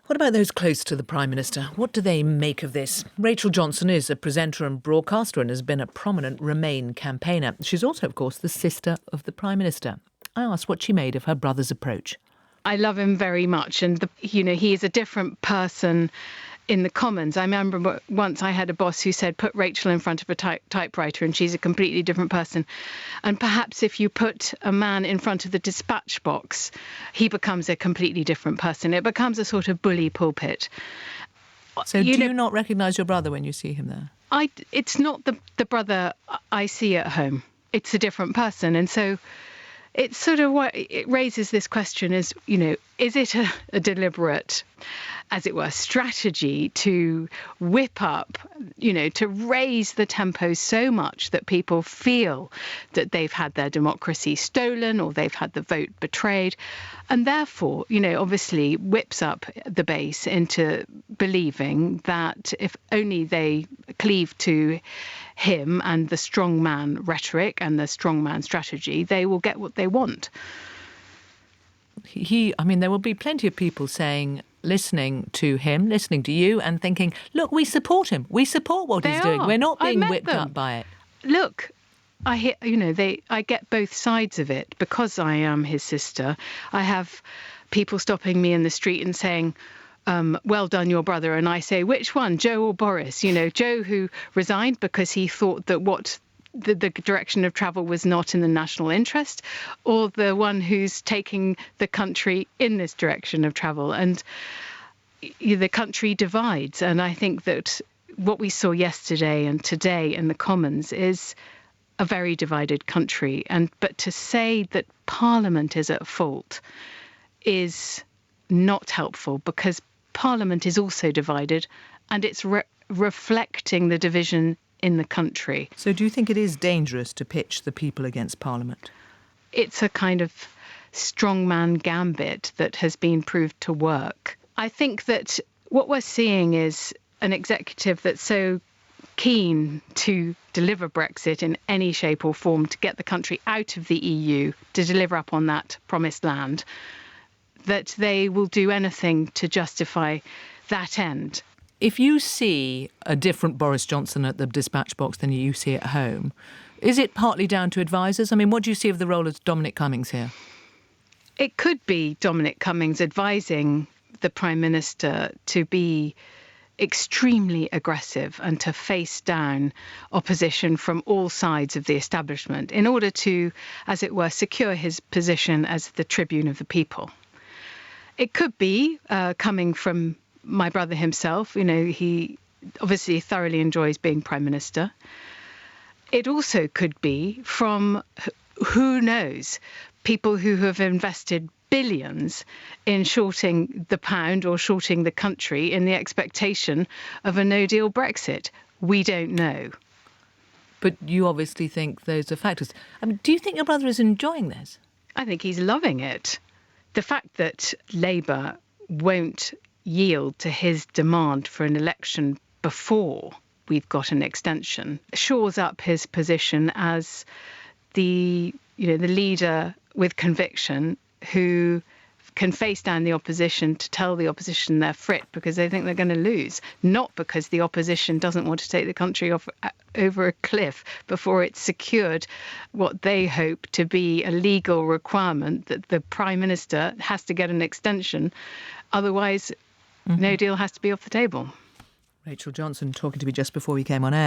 What about those close to the Prime Minister? What do they make of this? Rachel Johnson is a presenter and broadcaster and has been a prominent Remain campaigner. She's also, of course, the sister of the Prime Minister. I asked what she made of her brother's approach. I love him very much, and he is a different person in the Commons. I remember once I had a boss who said, put Rachel in front of a typewriter and she's a completely different person. And perhaps if you put a man in front of the dispatch box, he becomes a completely different person. It becomes a sort of bully pulpit. So do you not recognise your brother when you see him there? It's not the brother I see at home. It's a different person. And so it's sort of what it raises this question is it a deliberate, as it were, strategy to whip up, to raise the tempo so much that people feel that they've had their democracy stolen or they've had the vote betrayed, and therefore, obviously whips up the base into believing that if only they cleave to him and the strongman rhetoric and the strongman strategy, they will get what they want. There will be plenty of people listening to him, listening to you and thinking, look, we support him. We support what he's doing. We're not being whipped up by it. Look, I get both sides of it because I am his sister. I have people stopping me in the street and saying, well done, your brother. And I say, which one, Joe or Boris? Joe, who resigned because he thought that what the direction of travel was not in the national interest, or the one who's taking the country in this direction of travel. And the country divides. And I think that what we saw yesterday and today in the Commons is a very divided country. But to say that Parliament is at fault is not helpful, because Parliament is also divided and it's reflecting the division in the country. So do you think it is dangerous to pitch the people against Parliament? It's a kind of strongman gambit that has been proved to work. I think that what we're seeing is an executive that's so keen to deliver Brexit in any shape or form, to get the country out of the EU, to deliver up on that promised land, that they will do anything to justify that end. If you see a different Boris Johnson at the dispatch box than you see at home, is it partly down to advisers? What do you see of the role of Dominic Cummings here? It could be Dominic Cummings advising the Prime Minister to be extremely aggressive and to face down opposition from all sides of the establishment in order to, as it were, secure his position as the tribune of the people. It could be coming from my brother himself. He obviously thoroughly enjoys being Prime Minister. It also could be from, who knows, people who have invested billions in shorting the pound or shorting the country in the expectation of a no-deal Brexit. We don't know. But you obviously think those are factors. Do you think your brother is enjoying this? I think he's loving it. The fact that Labour won't yield to his demand for an election before we've got an extension shores up his position as the leader with conviction who can face down the opposition to tell the opposition they're frit because they think they're going to lose, not because the opposition doesn't want to take the country over a cliff before it's secured what they hope to be a legal requirement that the Prime Minister has to get an extension. Otherwise, no deal has to be off the table. Rachel Johnson talking to me just before we came on air.